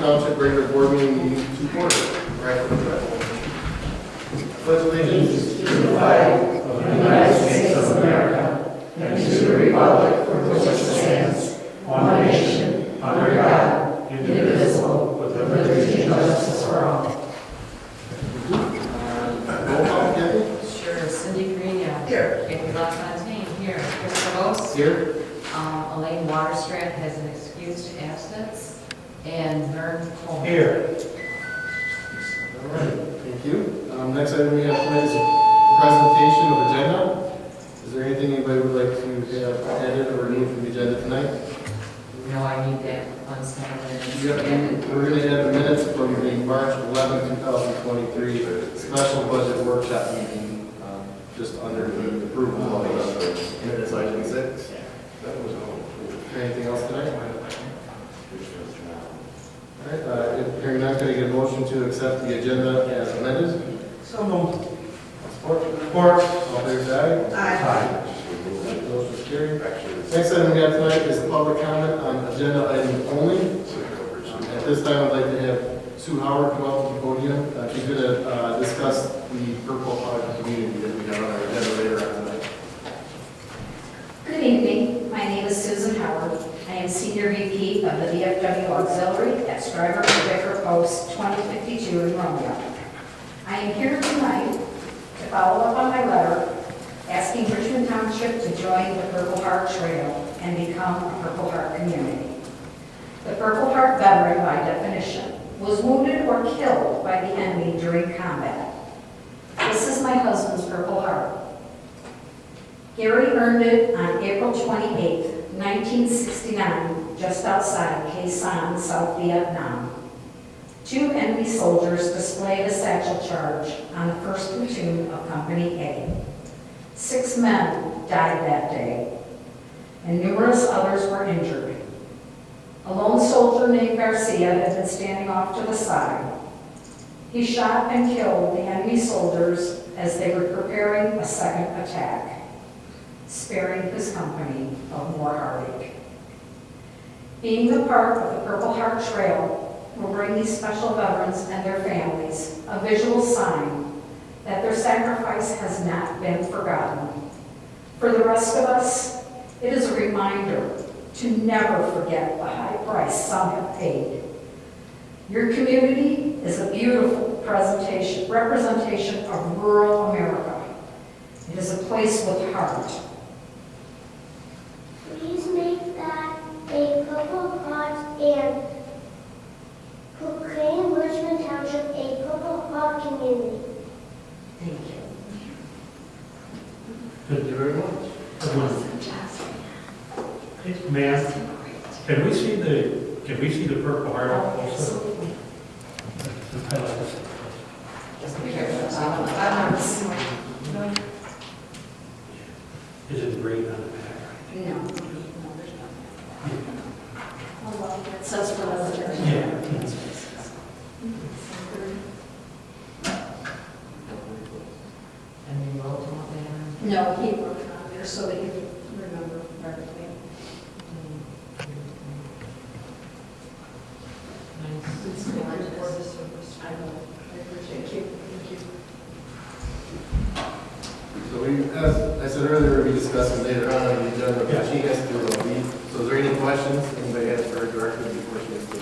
Township regular board meeting to order. Right from the pledge allegiance to the flag of the United States of America and to the republic for which it stands, one nation, under God, indivisible, with liberty and justice for all. Roll call, Kathy? Sure. Cindy Green, yeah. Here. Kathy LaFontaine, here. Chris Rose. Here. Elaine Waterstrat has an excused absence. And Vern Coleman. Here. All right, thank you. Next item we have tonight is a presentation of agenda. Is there anything anybody would like to have added or remove from the agenda tonight? No, I need that unsigned. Yep, we're going to add the minutes from the March 11, 2023 special budget workshop meeting, just under the approval of the minutes item 6. Anything else tonight? All right, if you're not going to get a motion to accept the agenda as amended. So moved. Support. Support. All fair side? Aye. Motion is carried. Next item we have tonight is the public comment on agenda item only. At this time, I'd like to have Sue Howard come up to the podium. She's going to discuss the Purple Heart community that we have on our agenda later on tonight. Good evening. My name is Susan Howard. I am Senior VP of the VFW Auxiliary at Stryver and Vicar Post 2052 in Romeo. I am here tonight to follow up on my letter asking Richmond Township to join the Purple Heart Trail and become a Purple Heart community. The Purple Heart veteran, by definition, was wounded or killed by the enemy during combat. This is my husband's Purple Heart. Gary earned it on April 28, 1969, just outside Khe Sanh, South Vietnam. 2 enemy soldiers displayed a satchel charge on the 1st Platoon of Company A. 6 men died that day, and numerous others were injured. A lone soldier named Garcia had been standing off to the side. He shot and killed the enemy soldiers as they were preparing a second attack, sparing his company of more heartache. Being a part of the Purple Heart Trail will bring these special veterans and their families a visual sign that their sacrifice has not been forgotten. For the rest of us, it is a reminder to never forget the high price some have paid. Your community is a beautiful representation of rural America. It is a place with heart. Please make that a Purple Heart and proclaim Richmond Township a Purple Heart community. Thank you. Thank you very much. Ma'am, can we see the Purple Heart also? Absolutely. Just be careful. Is it green on the back? No, there's not. Oh, well, it says for military. Yeah. And you wrote on there. No, he wrote it on there so that you can remember everything. Nice. I know. I appreciate you. Thank you. So we, as I said earlier, we'll be discussing later on the agenda, but she has to leave. So is there any questions anybody has for her directly before she has to?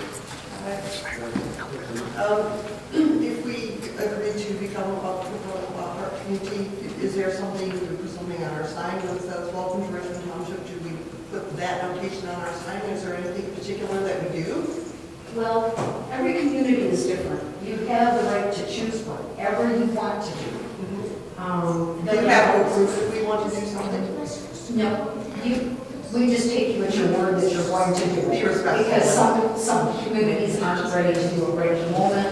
If we agree to become a Purple Heart community, is there something, do we put something on our sign that says welcome to Richmond Township? Do we put that notation on our sign? Is there anything particular that we do? Well, every community is different. You have the right to choose whatever you want to do. Do you have a proof that we want to do something? No, we just take you at your word that you're going to do it. Be respectful. Because some communities aren't ready to do it right at the moment.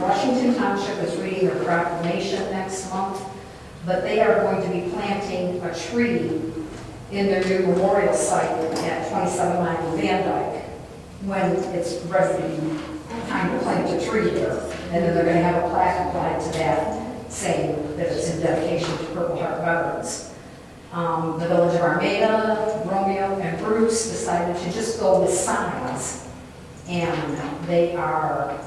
Washington Township is reading their proclamation next month, but they are going to be planting a tree in their new memorial site at 27 Mile Van Dyke when it's ready to be time to plant a tree there. And then they're going to have a plaque applied to that saying that it's in dedication to Purple Heart veterans. The village of Armada, Romeo, and Bruce decided to just go with signs and They are,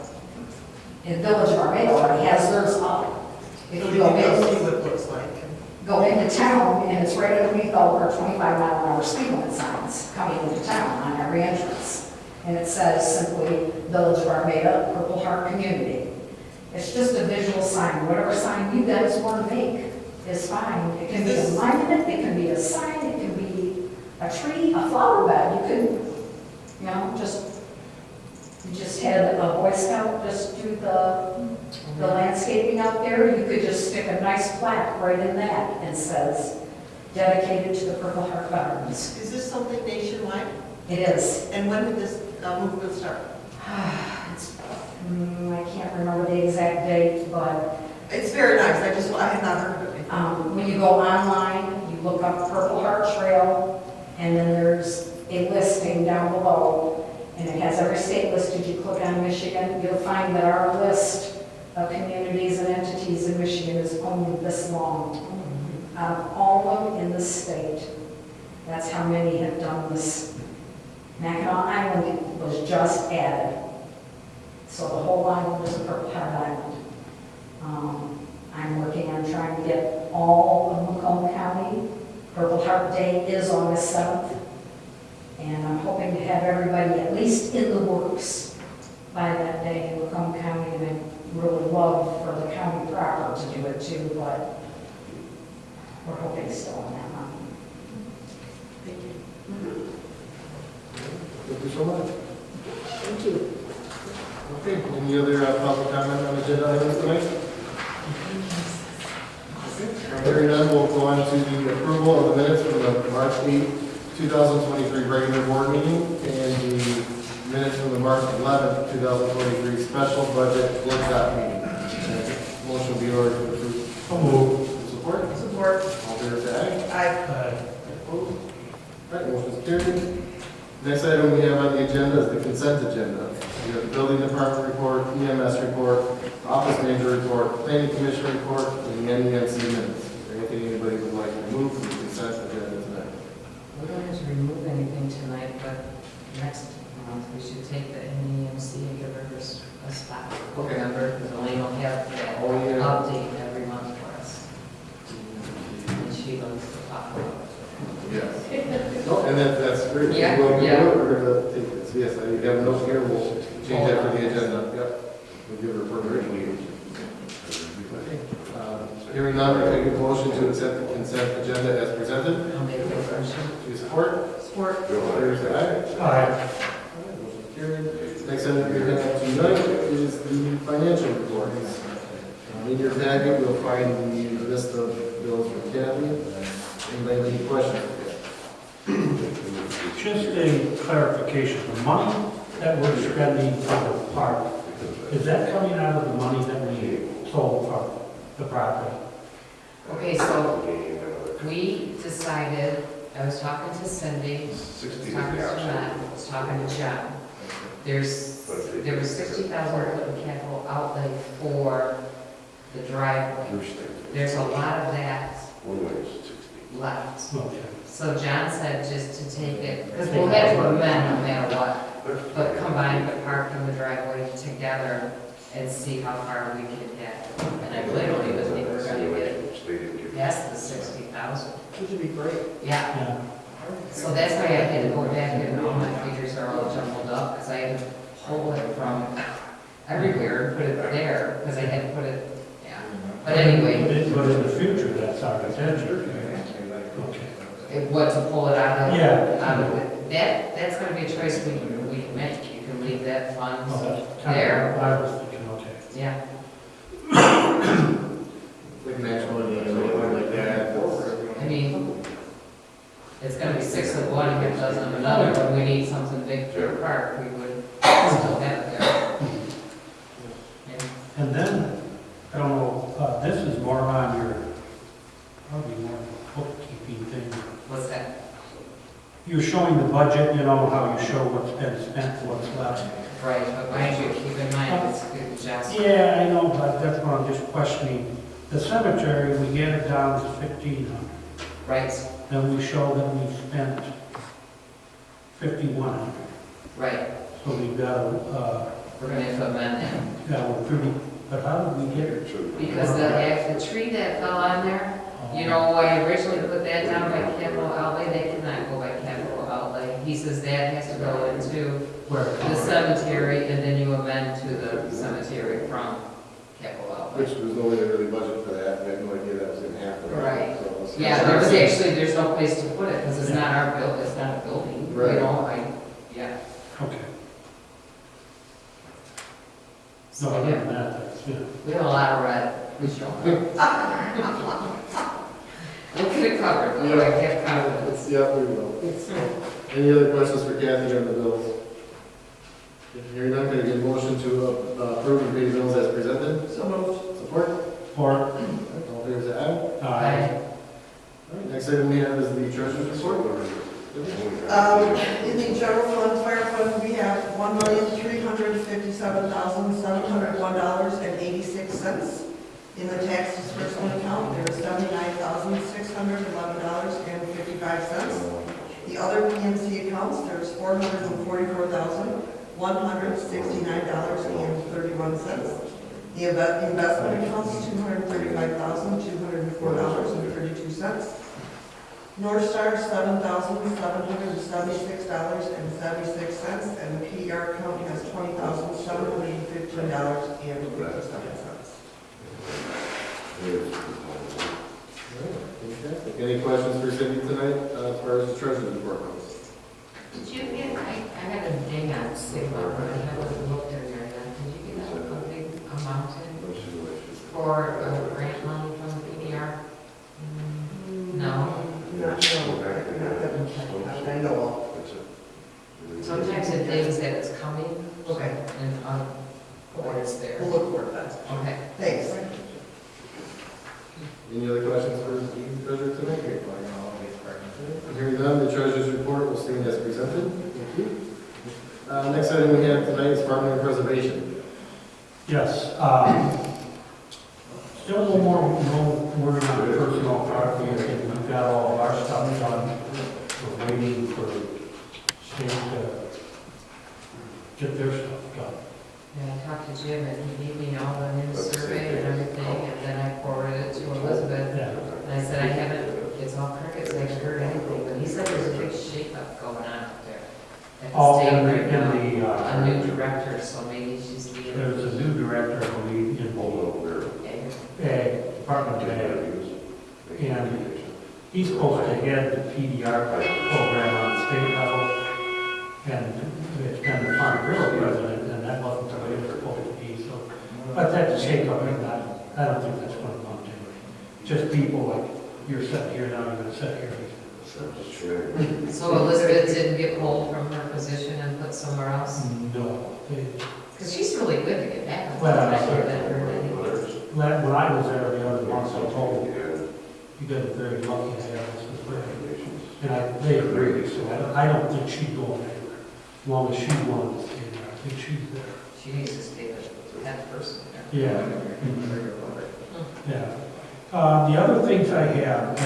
in Village of Armada already has theirs up. If you go Go see in, what it looks like. go into town, and it's right underneath all our 25-mile-an-hour speed limit signs coming into town on every entrance. And it says simply, Village of Armada, Purple Heart Community. It's just a visual sign, whatever sign you guys want to make is fine. It can be a monument, it can be a sign, it can be a tree, a flower bed. You could, you know, you just had a Boy Scout just do the landscaping out there. You could just stick a nice plaque right in that and says, dedicated to the Purple Heart Veterans. Is this something nationwide? It is. And when did this movement start? I can't remember the exact date, but It's very nice, I have not heard of it before. when you go online, you look up Purple Heart Trail, and then there's a listing down below, and it has every state listed. You click on Michigan, you'll find that our list of communities and entities in Michigan is only this long. Out of all of them in the state, that's how many have done this. Mackinac Island was just added. So the whole island is a Purple Heart Island. I'm working on trying to get all of Macomb County. Purple Heart Day is August 7th. And I'm hoping to have everybody at least in the works by that day in Macomb County. And I'd really love for the county proper to do it too, but we're hoping still on that one. Thank you so much. Thank you. Okay, any other public comment on agenda items tonight? Okay, hearing none, we'll go on to the approval of the minutes from the March 8, 2023 regular board meeting and the minutes from the March 11, 2023 special budget workshop meeting. Motion will be ordered to approve. So moved. Support? Support. All in favor, say aye. I, Opposed? All right, motion is carried. Next item we have on the agenda is the consent agenda. We have the building department report, EMS report, office manager report, planning commission report, and the NEMC minutes. Is there anything anybody would like to remove from the consent agenda tonight? We don't have to remove anything tonight, but next month we should take the NEMC and give her a spot. Okay. Remember, because we don't have that Oh, yeah. update every month for us. And she loves to talk about it. Yes. No, and that's great. Yeah, We're going yeah. to take this. Yes, I have a note here. We'll change that for the agenda. Yep. We'll give her further information. Hearing none, we'll take a motion to accept the consent agenda as presented. I'll make a motion. Do you support? support. All in favor, say aye. Aye. Motion carried. Next item we have tonight is the financial reports. In your packet, you'll find the list of bills from Kathy. Anybody have any questions? Just a clarification, the money that we're spending for the park, is that coming out of the money that we sold for the property? Okay, so we decided, I was talking to Cindy, I was talking to Jeanette, I was talking to John. There was $60,000 put in capital outlay for the driveway. There's a lot of that left. Okay. So John said just to take it, because we'll have to amend no matter what, but combine the park and the driveway together and see how far we can get. And I really don't even think we're gonna get past the 60,000. Which would be great. Yeah, Yeah. so that's why I had to go back and all my figures are all jumbled up, because I had to pull it from everywhere and put it there, because I had to put it, yeah. But anyway, But in the future, that's our intention. Okay. what to pull it out of. Yeah. Out of it. That's gonna be a choice we can make. You can leave that fund Well, that's kind there. of what I was thinking, okay. Yeah. Like natural or anything like that? I mean, it's gonna be 6 of one, half dozen of another. When we need something big for a park, we would still have it there. Yeah. And then, I don't know, this is more on your, probably more bookkeeping thing. What's that? You're showing the budget, you know, how you show what's been spent, what's left. Right, but mind you, keep in mind, it's a good adjustment. Yeah, I know, but that's what I'm just questioning. The cemetery, we get it down to 1,500. Right, Then we show that we spent 5,100. right. So we've got We're gonna have to amend that. Yeah, we're pretty, but how did we get it? Because the tree that fell on there, you know, I originally put that down by capital outlay, they cannot go by capital outlay. He says that has to go into Where? the cemetery, and then you amend to the cemetery from capital outlay. Which was no way to really budget for that, we had no idea that was gonna happen. Right. So it's- Yeah, there was actually, there's no place to put it, because it's not our building, it's not a building, you Right. know, yeah. Okay. So, No, other yeah, than that, that's, yeah. we have a lot of red, we show. We'll get it covered, though, I have confidence. Yeah, we will. Any other questions for Kathy on the bills? If you're not gonna get a motion to approve and pay the bills as presented, So moved. support? Or, All in favor, say aye. Aye. All right, next item we have is the treasurer's report. In the general fund, fire fund, we have $1,357,701.86. In the tax disbursement account, there is $79,611.55. The other PNC accounts, there's $444,169.31. The investment accounts, $235,204.32. North Star, $7,776.76, and the PDR account has $20,715.57. Fantastic. Any questions for Cindy tonight as far as the treasurer's report goes? Did you get, I had a ding on Sigma, but I haven't looked in there yet. Did you get a big amount in for grant money from PDR? No? Not sure. I know. Sometimes it thinks that it's coming. Okay. And, or it's there. We'll look for it then. Okay. Thanks. Any other questions for the treasurer tonight? Hearing none, the treasurer's report will stand as presented. Thank you. Next item we have tonight is farmland preservation. yes, still a little more, working on the personal property. I think we've got all of our stuff done. We're waiting for state to get their stuff done. Yeah, I talked to Jim and he gave me all the new survey and everything, and then I forwarded it to Elizabeth. Yeah. And I said, I haven't, it's all crickets, I haven't heard anything, but he said there's a big shakeup going on out there. At the Oh, state in right now. the, A new director, so maybe she's leaving. there's a new director, I believe, in Ag, Department of Ag. And he's supposed to head the PDR program on the state level. And it's been the Farm Bureau president, and that wasn't the way it was supposed to be, so. But that's a shake-up, and I don't think that's going to come to it. Just people like, you're sitting here now, you're going to sit here. So Elizabeth didn't get pulled from her position and put somewhere else? No. Because she's really good to get back on. Well, I haven't heard anything. When I was there the other month, I told them, you guys are very lucky to have this great. And they agree, so I don't think she'd go anywhere. As long as she wanted to stay there, I think she's there. She needs to stay the head person there. Yeah. Yeah. The other things I have,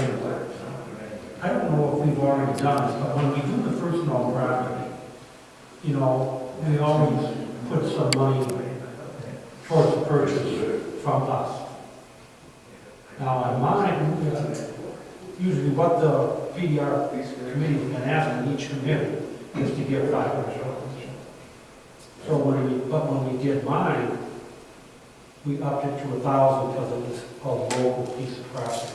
I don't know if we've already done this, but when we do the personal property, you know, we always put some money towards the purchase from us. Now, on mine, usually what the PDR committee can ask in each committee is to give $500. So when we did mine, we upped it to $1,000 because it was a local piece of property.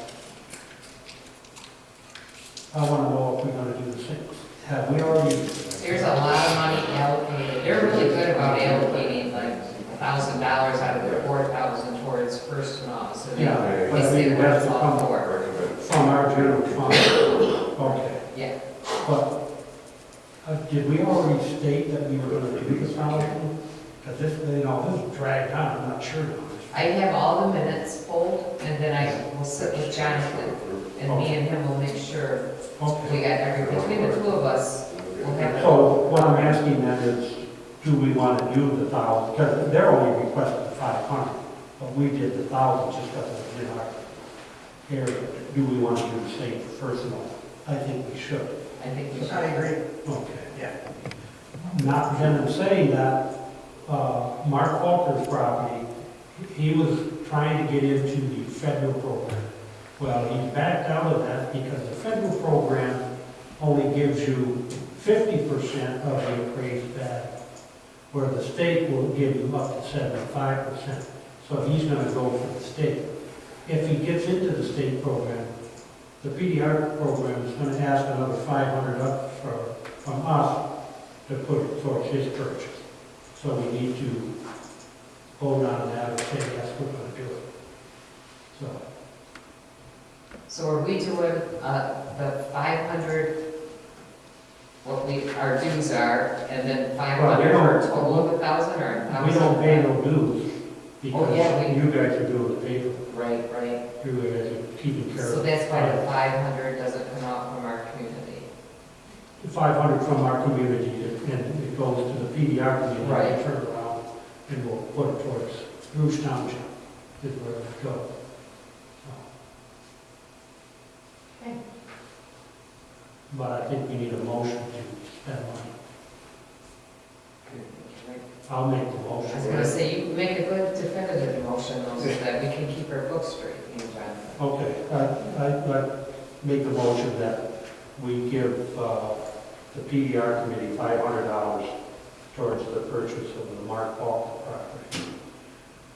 I want to know if we're going to do the same. Have we already? There's a lot of money allocated. They're really good about allocating like $1,000 out of their 4,000 towards personal. So they, Yeah, but they I say mean, what that's it's to all come for. from our general fund. Okay. Yeah. But did we already state that we were going to do the 1,000? Because this, you know, this dragged on, I'm not sure. I have all the minutes pulled, and then I will sit with Jonathan, and me and him will make sure we Okay. got everything. Between the two of us, we'll have it. So what I'm asking then is, do we want to do the 1,000? Because they're only requesting 500, but we did the 1,000 just because it's in our area. Do we want to do the same for personal? I think we should. I think we should. I agree. Okay. Yeah. Not then I'm saying that, Mark Walker's property, he was trying to get into the federal program. Well, he backed out of that because the federal program only gives you 50% of the appraised value, where the state will give you up to 75%. So he's going to go for the state. If he gets into the state program, the PDR program is going to ask another $500 up from us to put towards his purchase. So we need to vote on that and say, yes, we're going to do it. So are we doing the 500, what our dues are, and then 500 for a total of 1,000 or 1,000? We don't pay no dues because yeah, you guys are doing the paper. Right. You guys are keeping care of it. So that's why the 500 doesn't come out from our community. 500 from our community, and it goes to the PDR community. Right. We turn around and we'll put it towards Rouge Township, is where it goes. Okay. But I think we need a motion to spend money. I'll make the I was motion. gonna say, you make a good definitive motion, though, so that we can keep our books straight, you and Jonathan. Okay, I make the motion that we give the PDR committee $500 towards the purchase of the Mark Walker property.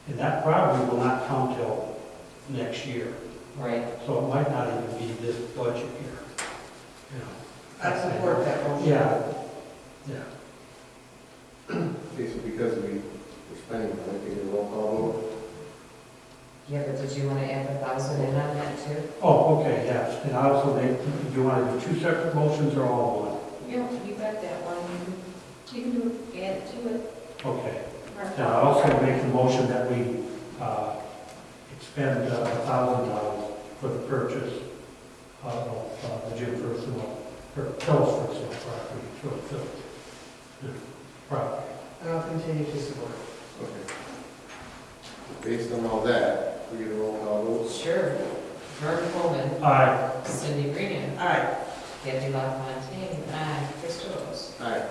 And that probably will not come till next year, Right. so it might not even be this budget year. You know. I support that motion. Yeah. Okay, so because we're spending money, we get a roll call vote. Yeah, but did you want to add 1,000 in on that too? Oh, okay, yes. And also, do you want to do two separate motions or all one? You got that one. You can do it, add it to it. Okay. Now, I also make the motion that we expend $1,000 for the purchase of the Jim Personal, or Phil's Personal property, Phil's property. And I'll continue to support. Okay. Based on all that, we get a roll call vote. Sure. Vern Coleman, Aye. Cindy Green, All right. Kathy LaFontaine, aye. Chris Rose. Aye.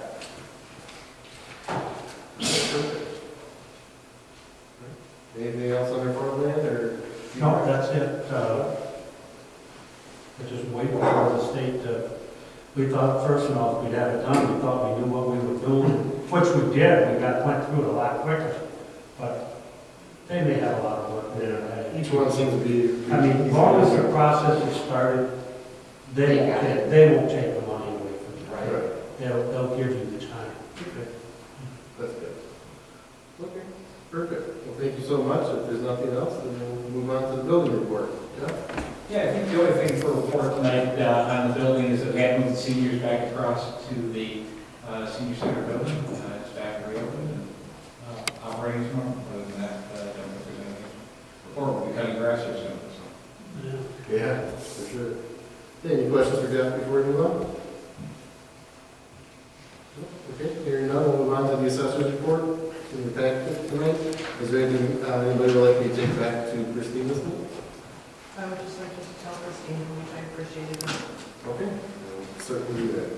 Perfect. Anything else on the farmland, or? No, that's it. I just wait for the state to, we thought first of all, we'd have it done, we thought we knew what we were doing, which we did, went through it a lot quicker, but they may have a lot of work there. Each one seems to be. I mean, as long as the process is started, they won't take the money away from you. Right. They'll give you the time. Okay. That's good. Okay, perfect. Well, thank you so much. If there's nothing else, then we'll move on to the building report. Yeah? Yeah, I think the only thing for report tonight on the building is that we have moved the seniors back across to the senior center building. It's back reopened and operating as normal. Other than that, I don't know if there's anything. Or we'll be cutting grass or something. So. Yeah, for sure. Okay, any questions for Jeff before we move on? Okay, hearing none, we'll move on to the assessor's report in your packet tonight. Is there anything anybody would like me to take back to Christine this week? I would just like to tell Christine how much I appreciated it. Okay, I'll certainly do that.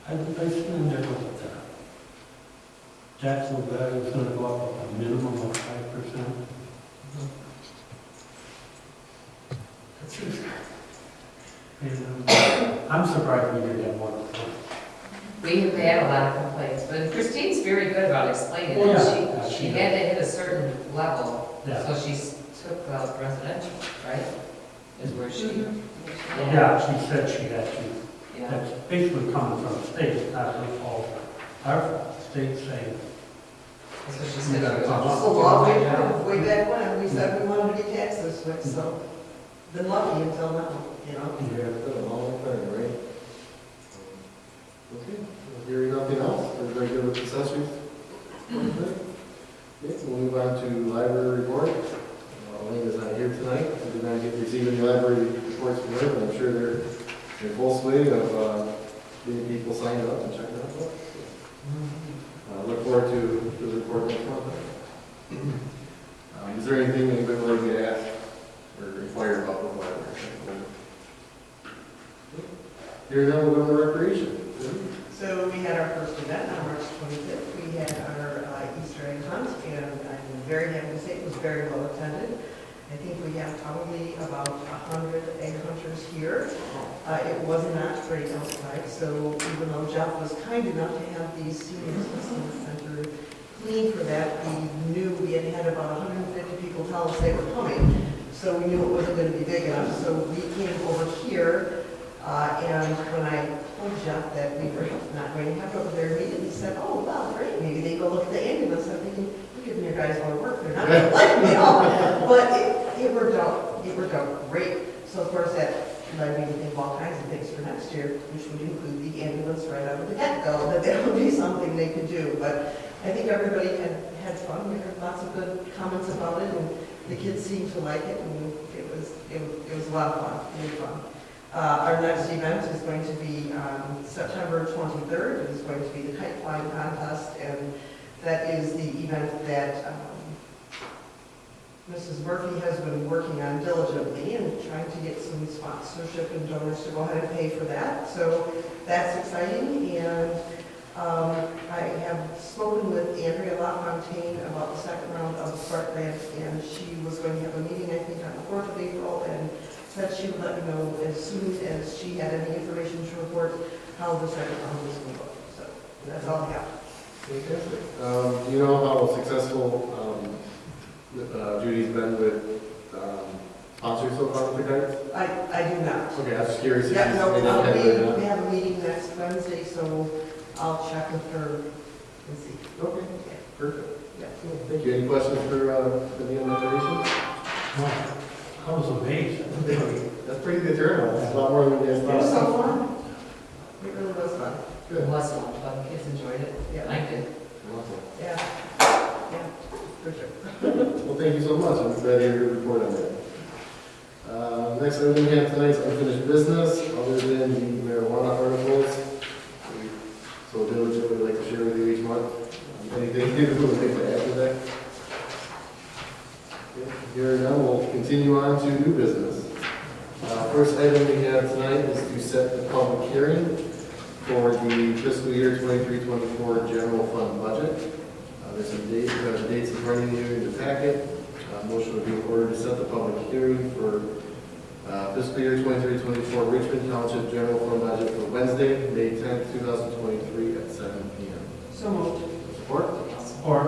I still never looked at that. Taxable value is going to go up a minimum of 5%. And I'm surprised we didn't have more. We have had a lot of complaints, but Christine's very good about explaining Oh, it. yeah. She had to hit a certain level, Yeah. so she took residential, right? Is where she. Yeah, she said she had to. Yeah. That's basically coming from the state, it's not her fault. Our state saying, That's what she said. You gotta She was come just up. So doing long my way, job. way back when, we said we wanted to be taxed this way, so been lucky until now, you know? Yeah, it's been a long time, right? Okay, well, hearing nothing else, everybody good with accessories? Okay, we'll move on to library report. Elaine is not here tonight, so we're not receive any library reports from her, but I'm sure they're in full swing of getting people signed up and checking out books. Look forward to the report next month. Is there anything anybody would like to ask or inquire about the library? Here now, we'll go to recreation. So we had our first event on very happy to say it was very well attended. I think we have probably about 100 egg hunters here. It was not great outside, so even though Jeff was kind enough to have these senior assistance center clean for that, we knew we had about 150 people tell us they were coming, so we knew it wasn't going to be big enough. So we came over here, and when I told Jeff that we were not going to have it over there immediately, he said, "Oh, well, great, maybe they go look at the ambulance." I'm thinking, "You're giving your guys more work, they're not going to like me all." But it worked out. It worked out great. So of course that led me to think of all kinds of things for next year, which would include the ambulance right out of the get-go, that would be something they could do. But I think everybody had fun. We heard lots of good comments about it, and the kids seemed to like it, and it was a lot of fun, really fun. Our next event is going to be on September 23rd. It is going to be the kite flying contest, and that is the event that Mrs. Murphy has been working on diligently and trying to get some sponsorship and donors to go ahead and pay for that. So that's exciting, and I have spoken with Andrea LaFontaine about the second round of the Spark Grant, and she was going to have a meeting, I think, on the 4th of April, and said she would let me know as soon as she had any information to report how the second round was going to go. So that's all I have. Fantastic. Do you know how successful Judy's been with sponsors so far with the kites? I do not. Okay, I was just curious if Yeah, she's no, made any headway or not. we have a meeting next Wednesday, so I'll check with her and see. Okay, perfect. Yeah. Cool. Thank you. Any questions for the meal decorations? I was amazed. That's pretty good turnout. It's a lot more than we guys It was thought. so fun. It really was fun. It Good. was fun, but the kids enjoyed it. Yeah. I did. Awesome. Yeah. Yeah, for sure. Well, thank you so much. I'm glad to hear your report on that. Next item we have tonight's unfinished business, other than the marijuana articles. We so diligently like to share with you each month. Anything you would like to add to that? Okay, here now we'll continue on to new business. First item we have tonight is to set the public hearing for the fiscal year 23-24 general fund budget. There's some dates in front of you in the packet. Motion would be in order to set the public hearing for fiscal year 23-24 Richmond Township General Fund budget for Wednesday, May 10th, 2023 at 7 p.m. So moved. Support? Or,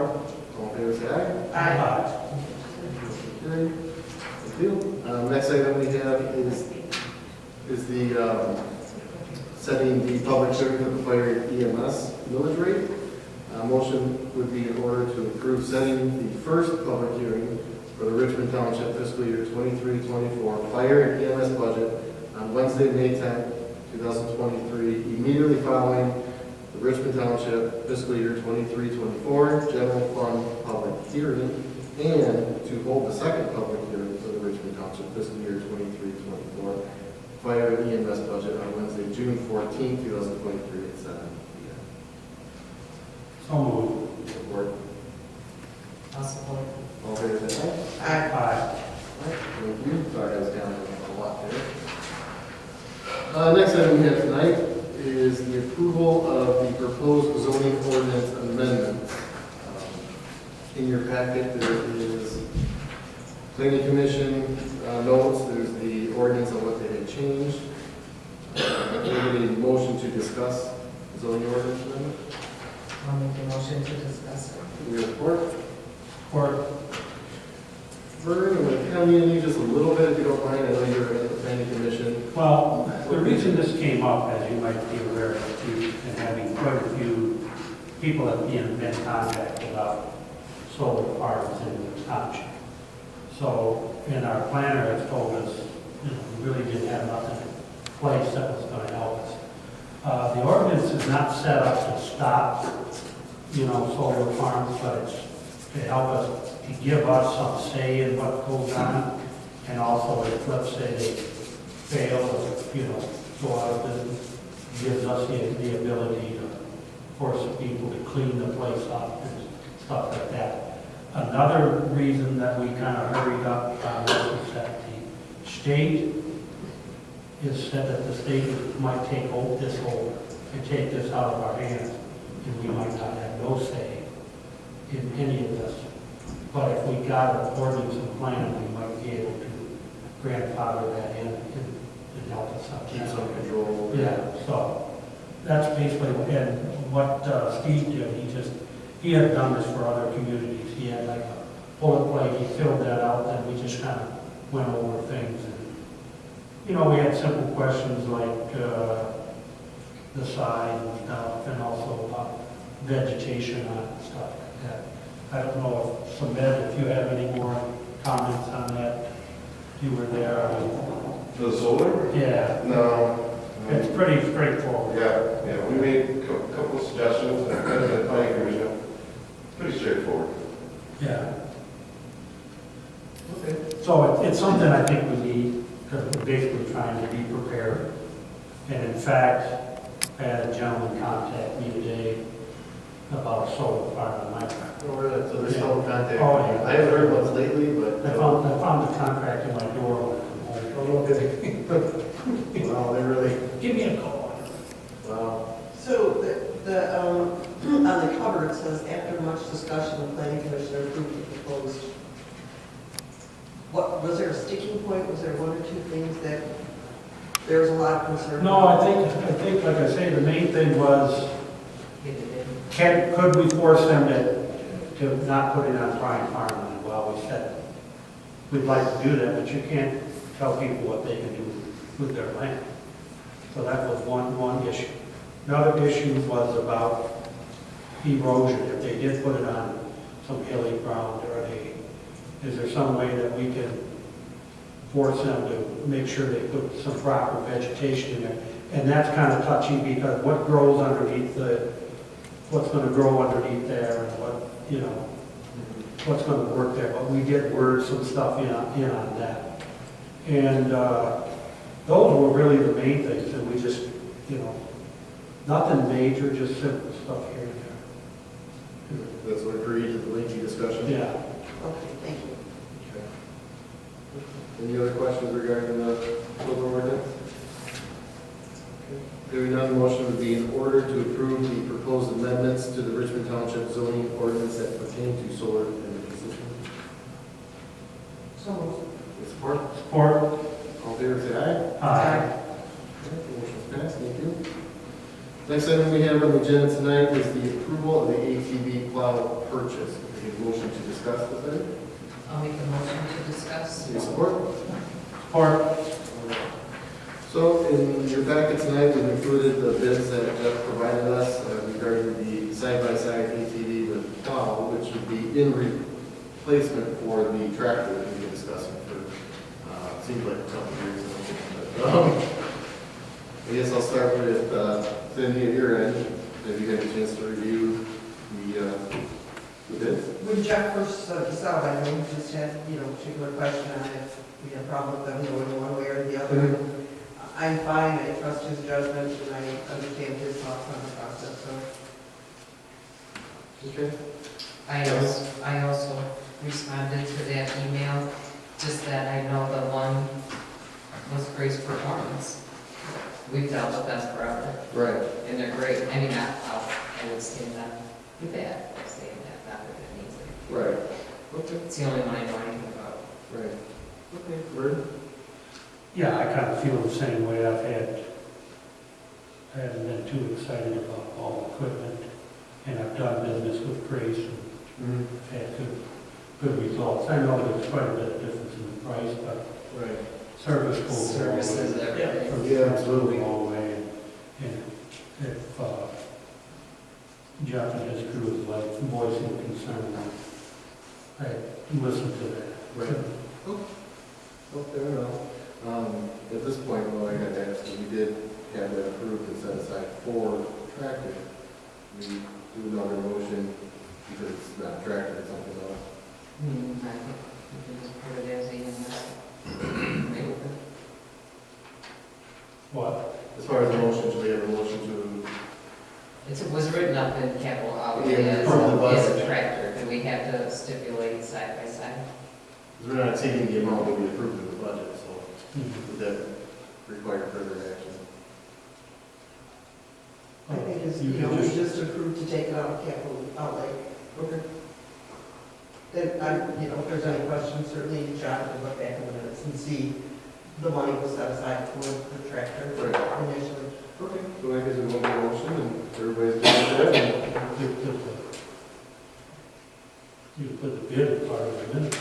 All in favor, say aye. Aye. Carried. Thank you. Next item we have is the setting the public hearing for the fire EMS millage rate. Motion would be in order to approve setting the first public hearing for the Richmond Township fiscal year 23-24 fire and EMS budget on Wednesday, May 10th, 2023, immediately following the Richmond Township fiscal year 23-24 general fund public hearing, and to hold the second public hearing for the Richmond Township fiscal year 23-24 fire and EMS budget on Wednesday, June 14th, 2023 at 7 p.m. so moved. Support. I'll support. All in favor, say aye. Aye. Aye. Thank you. Sorry, I was down a lot there. Next item we have tonight is the approval of the proposed zoning ordinance amendment. In your packet, there is planning commission notes, there's the ordinance on what they had changed. Any motion to discuss zoning ordinance amendment? I'll make the motion to discuss it. Do we have support? Or, Vern, I'm going to come in you just a little bit if you don't mind. I know you're at the planning commission. well, the reason this came up, as you might be aware, and having quite a few people that have been in contact about solar farms in the township. So, and our planner has told us, we really didn't have nothing in place that was going to help us. The ordinance is not set up to stop, solar farms, but it's to help us, to give us some say in what goes on, and also if, let's say, they fail, go out of business, gives us the ability to force the people to clean the place up and stuff like that. Another reason that we kind of hurried up on this is that the state is said that the state might take this whole, and take this out of our hands, and we might not have no say in any of this. But if we got an ordinance and plan, we might be able to grandfather that in and help us out. Keep some control. Yeah, so that's basically, and what Steve did, he had done this for other communities. He had like a bullet point, he filled that out, and we just kind of went over things. And, you know, we had simple questions like the size and stuff, and also vegetation on it and stuff like that. I don't know if, Subed, if you have any more comments on that, you were there. I mean, The solar? yeah, No. it's pretty straightforward. Yeah, we made a couple of suggestions, and kind of the planning commission, pretty straightforward. Yeah. Okay. So it's something I think we need, because we're basically trying to be prepared. And in fact, I had a gentleman contact me today about a solar farm on my property. Oh, really? So there's no contact? Oh, yeah. I haven't heard much lately, but. I found the contract in my door when I come home. Oh, no kidding. Wow, they really, Give me a call. wow. So on the cover, it says, after much discussion, the planning commission approved the proposed. What, was there a sticking point? Was there one or two things that there was a lot of concern? No, I think, like I say, the main thing was, Get it in. could we force them to not put it on prime farmland? Well, we said, we'd like to do that, but you can't tell people what they can do with their land. So that was one issue. Another issue was about erosion. If they did put it on some hilly ground, is there some way that we can force them to make sure they put some proper vegetation in there? And that's kind of touchy, because what grows underneath what's going to grow underneath there, and what, you know, what's going to work there. But we did word some stuff in on that. And those were really the main things, and we just, you know, nothing major, just simple stuff here and there. That's what agreed to the lengthy discussion? Yeah. Okay, thank you. Okay. Any other questions regarding the solar ordinance? Okay. Hearing none, the motion would be in order to approve the proposed amendments to the Richmond Township zoning ordinance that pertain to solar energy systems. So moved. With support? Support. All in favor, say aye. Aye. Okay, motion's passed, thank you. Next item we have on the agenda tonight is the approval of the ATV plow purchase. Can I get a motion to discuss this item? I'll make a motion to discuss. Any support? Support. So in your packet tonight, we've included the bids that Jeff provided us regarding the side-by-side ATV with plow, which would be in replacement for the tractor that we've been discussing for, seems like a couple of years now. But, I guess I'll start with Cindy at your end. Have you had a chance to review the bids? When Jeff first sent this out, I know we just had, a particular question on if we had a problem with them going one way or the other. I'm fine, I trust his judgment, and I understand his thoughts on the process, so. Okay. I also responded to that email, just that I know the one was Grace Performance. We've dealt with them forever, Right. and they're great. I mean, I would say that with that, I'm saying that, not that it needs it. Right. Okay. It's the only one I know anything about. Right. Okay. Word? Yeah, I kind of feel the same way. I haven't been too excited about all the equipment, and I've done business with Grace and had good results. I know there's quite a bit of difference in the price, but Right. service goes a long way. Services, everything. Yeah, absolutely. A long way. And if Jeff and his crew is like voicing concern, I listen to that. Right. Oh, fair enough. At this point, though, I got to ask, we did have that approved and set aside for tractor. We do another motion because it's not tractor, it's something else. I think we can just put it as a, What? As far as the motions, we have a motion to, it was written up in capital outlay Yeah, as from the budget. as a tractor. Do we have to stipulate side by side? because we're not exceeding the amount that we approved in the budget, so Mhm. would that require further action? I think it's, You can we just- just approved to take it out of capital outlay. Okay. And if there's any questions, certainly John can look back in the minutes and see the money was set aside for the tractor Right. initially. Okay, so I guess we will make a motion and everybody's good with that. and- You put the bid part of the minute.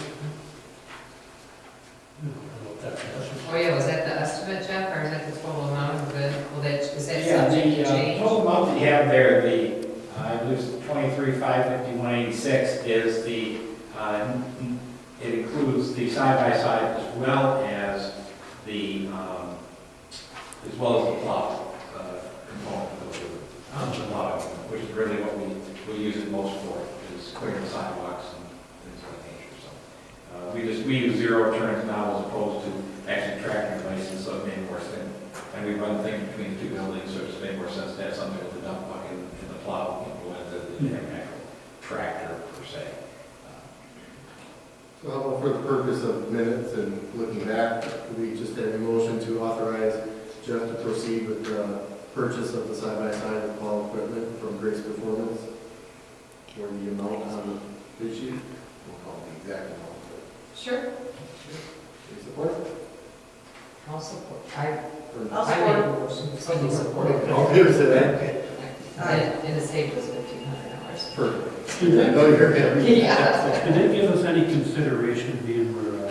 I don't know if that's necessary. Oh, yeah, was that the estimate, Jeff, or is that the total amount of the, well, that, is that Yeah, subject to the change? total amount that you have there, I believe it's 23,551.86 is it includes the side-by-side as well as the plow component of the plow, which is really what we use it most for, is clearing the sidewalks and things of that nature. So we use zero turns now as opposed to actually tractor devices, so it made more sense. And we run things between the two buildings, so it's made more sense to have something with the dump bucket and the plow, rather than the actual tractor per se. So how about for the purpose of minutes and looking back, we just had a motion to authorize Jeff to proceed with the purchase of the side-by-side and plow equipment from Grace Performance for the amount on the bid sheet. We'll call it the exact amount. Sure. Any support? I'll support. I'll I made a motion, somebody supported. All favor say that. And the state was $1,500. Perfect. I know you're gonna be. Yeah. Did they give us any consideration being we're a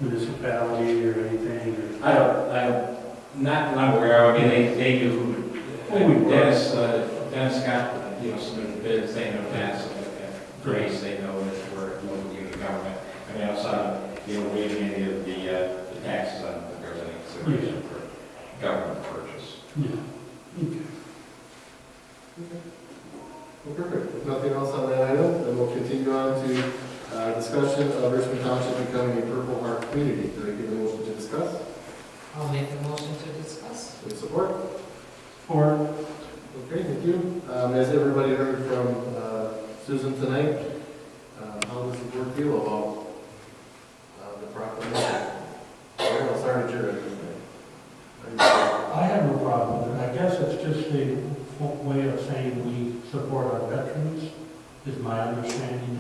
municipality or anything? Or? I don't, not that I'm aware of, I mean, they knew who, Dennis got, submitted bids, they know that, so at Grace, they know that we're a local unit of government. I mean, outside of, waiving any of the taxes on the there's any consideration for government purchase. Yeah. Okay. Well, perfect. If nothing else on that item, then we'll continue on to discussion of Richmond Township becoming a Purple Heart community. Do I give a motion to discuss? I'll make a motion to discuss. With support? Or Okay, thank you. As everybody heard from Susan tonight, how does the board feel about the proclamation? I'll start at your end. I have no problem with it. I guess it's just a way of saying we support our veterans, is my understanding.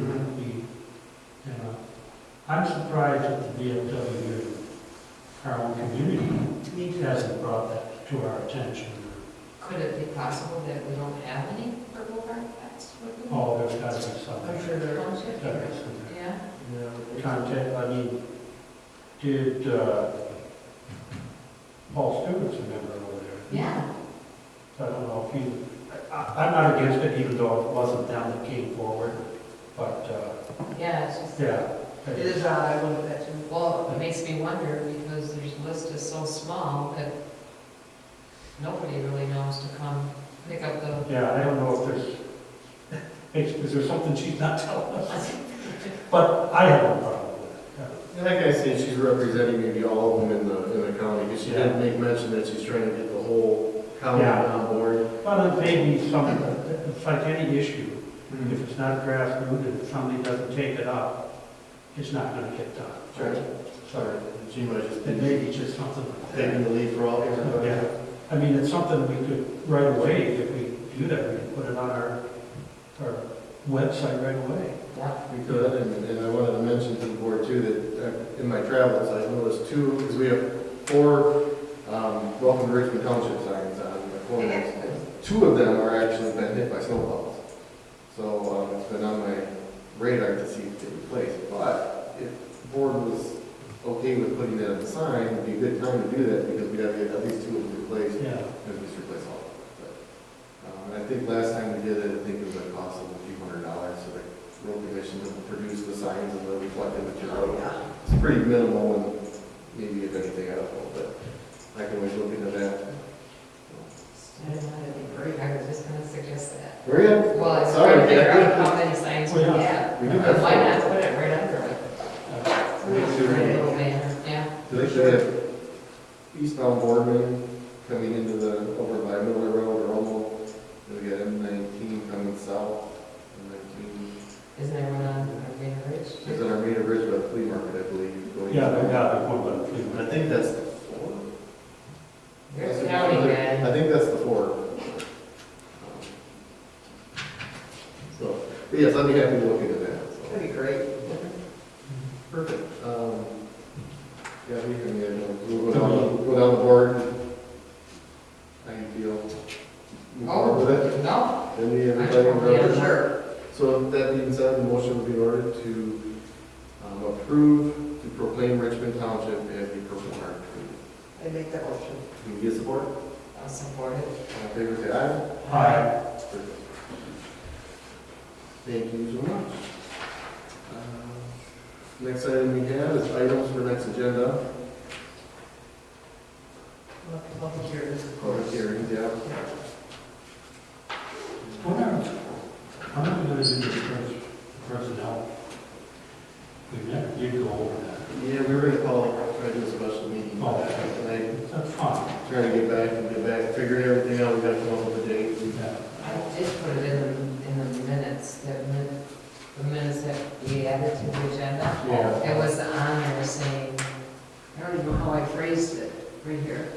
I'm surprised that the VFW, our own community, hasn't brought that to our attention. Could it be possible that we don't have any Purple Heart pets? Oh, there's got to be something. I'm sure there are. Township? Gotta be something. Yeah. Contact, I mean, did Paul Stewart's a member over there? Yeah. So I don't know if he, I'm not against it, even though it wasn't them that came forward, but, Yeah, it's just, yeah. It is odd, I looked at that too. well, it makes me wonder because their list is so small that nobody really knows to come pick up the, Yeah, I don't know if is there something she's not telling us? But I have no problem with it. And like I said, she's representing maybe all of them in the county, because she did make mention that she's trying to get the whole county Yeah. on board. Well, it may be something, it's like any issue. If it's not grassroots and if somebody doesn't take it up, it's not gonna get done. Sure. Sorry, she might just It may be just something like that. taking the lead for all everybody. Yeah, I mean, it's something we could, right away, if we do that, we can put it on our website right away. We could, and I wanted to mention to the board too, that in my travels, I noticed two, because we have 4 Welcome to Richmond Township signs on the corners. 2 of them are actually been hit by snowballs. So it's been on my radar to see if they replace. But if the board was okay with putting that on the sign, it would be a good time to do that, because we'd have to get at least 2 of them replaced. Yeah. At least replace all of them. But, and I think last time we did it, I think it was a cost of a few $100, so the road commission to produce the signs and the reflective material. It's pretty minimal, and maybe if anything, I don't know, but I can always look into that. that'd be great. I was just gonna suggest that. Where are you? Well, it's Sorry, trying to figure Kathy. out how many signs we Well, yeah. have. We do have Why some. not put it right under it? Pretty little banner, yeah. Do they have eastbound Boardman coming into over by Miller Road or Omo? And we got M19 coming south, M19. Isn't there one on Arena Ridge? Is it Armada Ridge by the flea market, I believe? going Yeah, south. they got one by the flea I market. think that's the 4. There's counting bad. I think that's the 4. So, but yes, I'd be happy to look into that, so. approve to proclaim Richmond Township as a Purple Heart Community. I make that motion. Can you get support? I'll support it. All in favor, say aye. Aye. Thank you so much. Next item we have is items for next agenda. Public hearings. Public hearings, yeah. How are we going to do the personnel? We never did go over that. Yeah, we were gonna call, try to do a special meeting Oh. tonight, That's fine. trying to get back, figuring everything out, we gotta come up with a date. Yeah. I did put it in the minutes, the minutes that we added to the agenda. Yeah. It was on there saying, I don't even know how I phrased it, right here.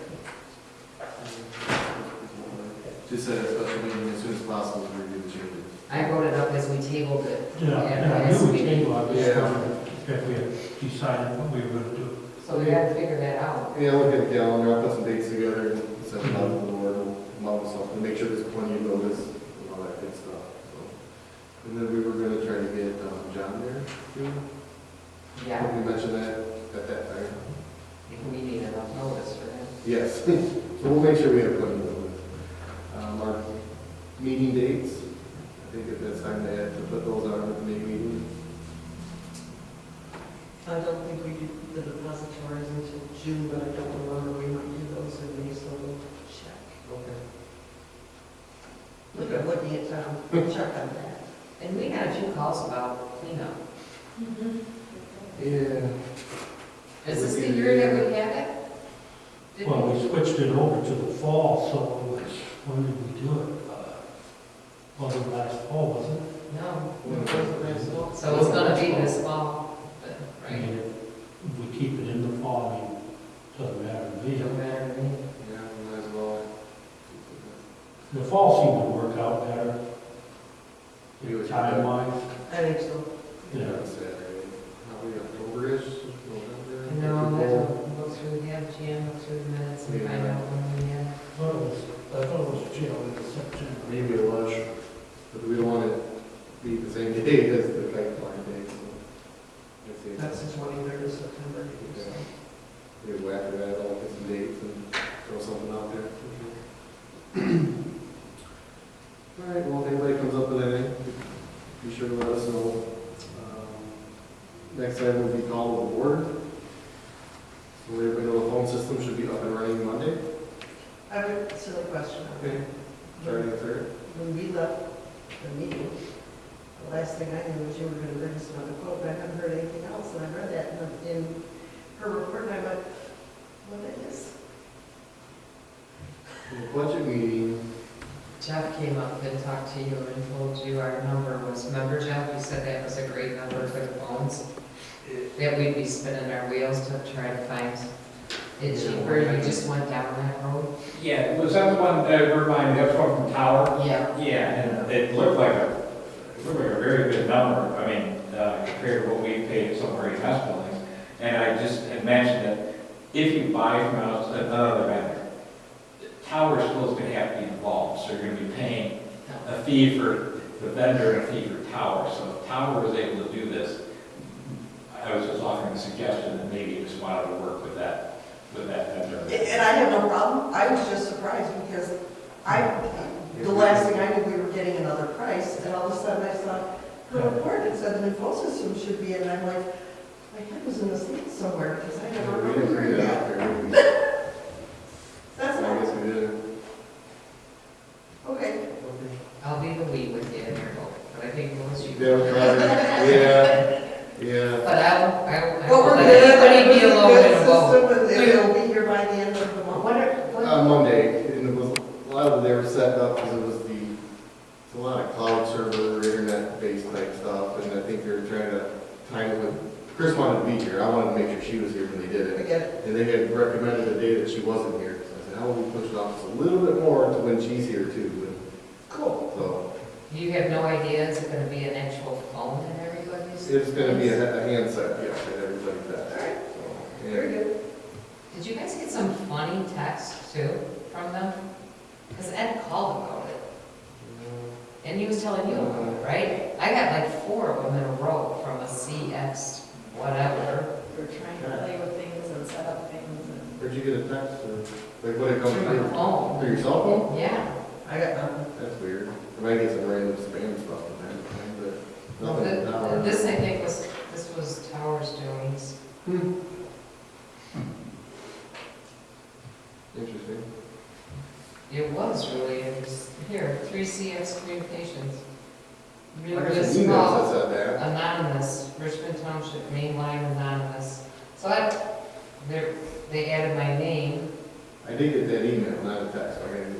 Just set a special meeting as soon as possible to review the changes. I wrote it up as we tabled it. Yeah, and I As knew we we- came, I was Yeah. wondering if we had decided what we were going to do. So we had to figure that out. Yeah, look at the calendar, I'll put some dates together and send them out to the board, and come up with something, make sure there's plenty of notice and all that good stuff, so. And then we were gonna try to get, John there, too. Yeah, We mentioned that at that time. we need enough notice for him. Yes, so we'll make sure we have plenty of notice. Our meeting dates, I think that that's time to put those on with the May meeting. I don't think we do the depositories until June, but I don't remember, we might do those in May, so we'll check. Okay. I'm looking at Tom, we'll check on that. And we had a few calls about cleanup. Yeah. Is this the year that we had it? Did Well, we? we switched it over to the fall, so it was, when did we do it? Wasn't last fall, was it? No. Yeah. So it's gonna be this fall, then, I right? mean, if we keep it in the fall, I mean, doesn't matter to me. Don't matter to me. Yeah, we might as well. The fall seemed to work out better, time-wise. I think so. Yeah. Saturday, probably October-ish, November. No, we'll look through, have Jan look through the minutes and find out when we had. I thought it was June, September. Maybe it was, but we don't want it to be the same day as the kite flying day, so. let's see. That's the 23rd of September. Yeah. Maybe we'll after that, I'll get some dates and throw something out there. All right, well, if anybody comes up with anything, be sure to let us know. Next item will be call to order. So everybody know the phone system should be up and running Monday. I have a silly question. Okay. Starting at third. When we left the meeting, the last thing I knew was you were going to bring us another quote, but I haven't heard anything else, and I read that in her report, and I went, what is? In the budget meeting, Jeff came up and talked to you and told you our number was, remember Jeff, you said that was a great number for the phones? That we'd be spinning our wheels to try to find it cheaper, you just went down that road? Yeah, was that the one that reminded me, that's one from Tower? Yeah. Yeah, and it looked like a very good number, I mean, compared to what we paid some of our EMS buildings. And I just had mentioned that if you buy from another vendor, Tower's still going to have to be involved, so you're going to be paying a fee for the vendor and a fee for Tower. So if Tower was able to do this, I was just offering a suggestion that maybe you just wanted to work with that vendor. And I have no problem, I was just surprised because the last thing I knew, we were getting another price, and all of a sudden I saw her report, it said the new phone system should be, and I'm like, my head was in the States somewhere, because I never we didn't remembered bring it out that. there. That's So I not, guess we did. okay. I'll be the we with you in your vote, but I think it was you. Yeah. But I Well, will we're let good, anybody be it was a alone good in a vote. system, and it'll be here by the end of the month. What, Monday, and it was, a lot of it they were set up because it was it's a lot of cloud server, internet-based type stuff, and I think they were trying to time it with, Chris wanted to be here, I wanted to make sure she was here when they did I it. get it. And they had recommended a day that she wasn't here, so I said, how will we push it off just a little bit more to when she's here too? Cool. So, you have no idea, is it gonna be an actual phone in everybody's? it's gonna be a handset, yeah, that everybody's got. All right, So, very yeah. good. Did you guys get some funny texts too from them? Because Ed called about it, and he was telling you about it, right? I got like 4 of them in a row from a CX whatever. Where'd you get a text or, like, what it comes Through my through? phone. Through your cell phone? Yeah. I got nothing. That's weird. I might get some random spam stuff from time to time, but Well, nothing. this I think this was Tower's doings. Interesting. It was really, it was, here, 3CX Communications. Really, I got really some emails small, that said that. anonymous, Richmond Township, main line anonymous. So they added my name, I did get that email, not a text, I got an email.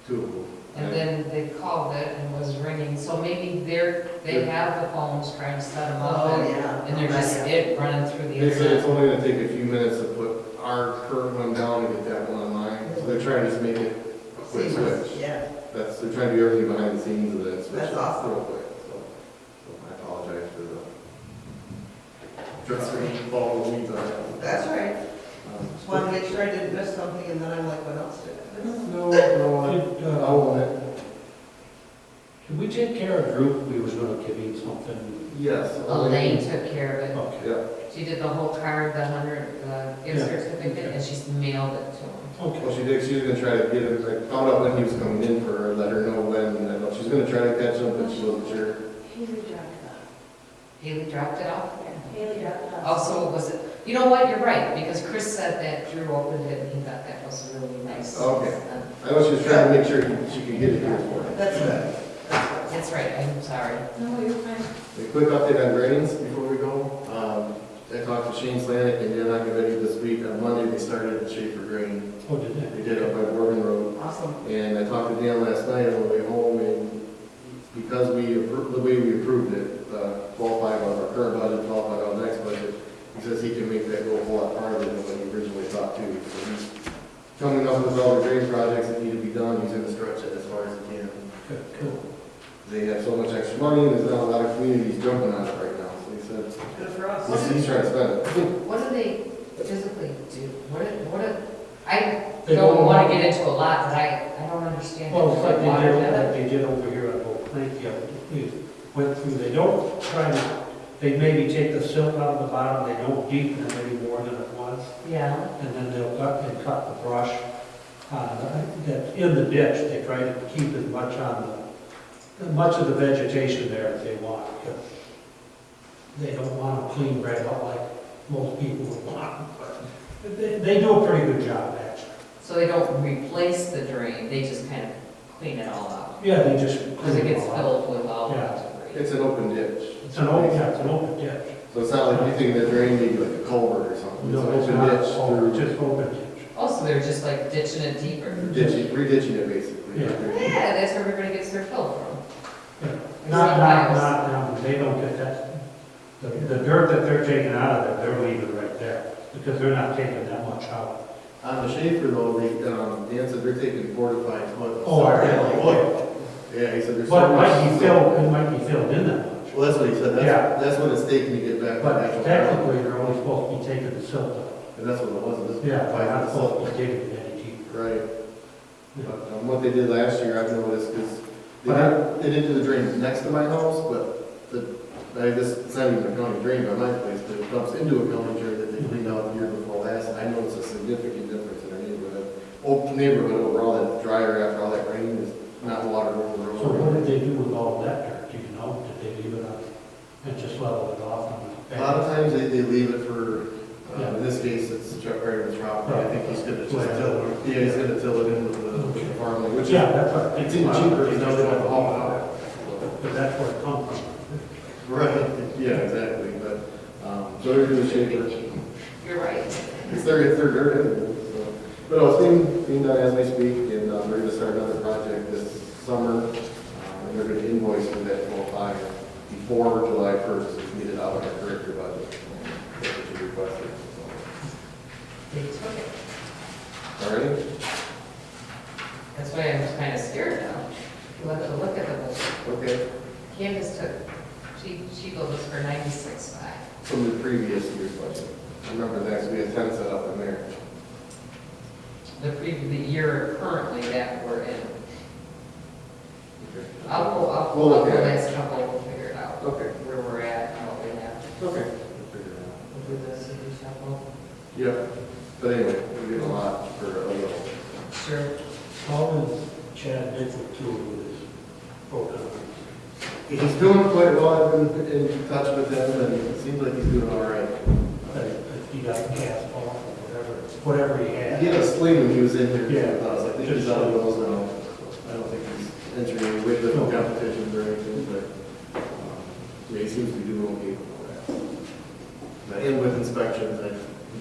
Two of them. and then they called it and was ringing, so maybe they have the phones trying to set them up. Oh, and- yeah. And they're just running through the They said it's internet. only gonna take a few minutes to put our current one down and get that one online, so they're trying to just make it a quick switch. Yeah. They're trying to do everything behind the scenes of that switch. That's awesome. Real quick, so I apologize for the just follow the leads on it. That's right. Just wanted to make sure I didn't miss something, and then I'm like, what else did I miss? No, I'll own it. Did we take care of Drew? We was gonna give him something. Yes. Elaine took care of it. Okay. Yeah. She did the whole card, the 100 gift Yeah. certificate, and she's mailed it to him. Well, Okay. she was gonna try to get him, I found out when he was coming in for her, let her know when, and I know she was gonna try to catch him, but she wasn't sure. Haley dropped it off. Haley dropped it off? Haley dropped it Oh, so was it, you know what, you're right, because Chris said that Drew opened it and he thought that was really nice. Okay. I know she was trying to make sure she could get it here for him. That's good. That's right, I'm sorry. No, you're fine. A quick update on gradings before we go. I talked to Shane Slanik and they're not getting ready this week. On Monday, they started the Schaefer grain. Oh, did they? They did up by Morgan Road. Awesome. And I talked to Dan last night on the way home, and because the way we approved it, 12.5 on our current budget, 12.5 on the next budget, he says he can make that go a whole lot farther than what he originally thought too. So he's coming up with all the grade projects that need to be done, he's gonna stretch it as far as he can. Good, cool. They have so much extra money, and there's not a lot of communities jumping on it right now, so he said, Good for us. he's trying to spend it. What do they physically do? I They don't go want along- to get into a lot, but I don't understand. Well, it's like they Water did, did like it? they did over here at Oak Lake, yeah, we went through, they don't try to, they maybe take the silt out of the bottom, they don't deepen it any more than it was, Yeah, and then they'll cut the brush, that's in the ditch, they try to keep as much much of the vegetation there as they want, because they don't want to clean right up like most people would want, but they do a pretty good job, actually. so they don't replace the drain, they just kind of clean it all out. Yeah, they just. Because it gets clean all out. filled with all Yeah. that debris. It's an open ditch. It's an open ditch. So it's not like anything that drained maybe like a culvert or something. No, It's it's an not, open ditch it's through, just open ditch. Oh, so they're just like ditching it deeper? re-ditching it basically. Yeah. Yeah, that's where everybody gets their fill from. Yeah. It's Not, they don't get that. The dirt that they're taking out of there, they're leaving right there, because they're not taking that much out. On the Schaefer though, Dan said they're taking 4 to 5 foot. Oh, are they? Yeah, he said there's. But so it might be much- filled, it might be filled in that much. Well, that's what he said, Yeah. that's what it's taking to get back to But natural. technically, they're only supposed to be taking the silt out. And that's what it was, this Yeah, they're not 5 supposed foot. to be digging it any deeper. Right. Yeah. But what they did last year, I've noticed, is But they didn't do the drain next to my house, but it's not even a county drain by my place, but it dumps into a county drain that they cleaned out the year before last, and I noticed a significant difference in our neighborhood. Neighborhood overall, that drier after all that rain is not water over the road. So what did they do with all of that dirt, do you know? Did they leave it up and just level it off? A lot of times they leave it for, Yeah. in this case, it's Chuck Ryder's property. I think he's gonna just Right. till it, yeah, he's gonna till it in with the farmland, which is, Yeah, that's what. it's even cheaper because now they don't have to haul it out. Because that's where it comes from. Right, yeah, exactly, but, so they're doing Schaefer. You're right. It's their dirt anyway, so. But no, it's being done as we speak, and we're gonna start another project this summer. And they're gonna invoice for that 12.5 before July 1st, to get it out of our current year budget. That's what you requested, They took it. so. All right? That's why I was kind of scared now. We'll have to look at the budget. Okay. Candace took, she billed us for 96.5. From the previous year's budget. I remember that, we had 10 set up in there. The year currently that we're in. Okay. I'll We'll pull up look the at it. last couple, we'll figure it out. Okay. Where we're at and what we have. Okay. We'll figure it out. We'll do the city shuffle. Yep. But anyway, we get a lot for a little. Sure. How is Chad Mitchell doing with his program? He's doing quite well. I've been in touch with him, and it seems like he's doing all right. He got the cast off or whatever he had. He had a sling when he was in here. Yeah. I was like, I think he's out of those now. I don't think he's entering any weightlifting competitions or anything, but yeah, he seems to be doing okay with that. And with inspections, I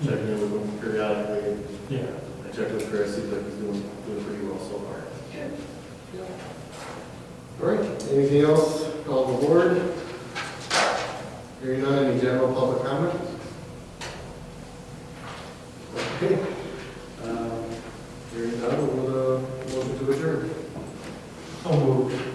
check in with him periodically. Yeah. I checked with Chris, seems like he's doing pretty well so far. All right, anything else? Call the board. Hearing none, any general public comment? Okay. Hearing none, we'll motion to adjourn. So moved.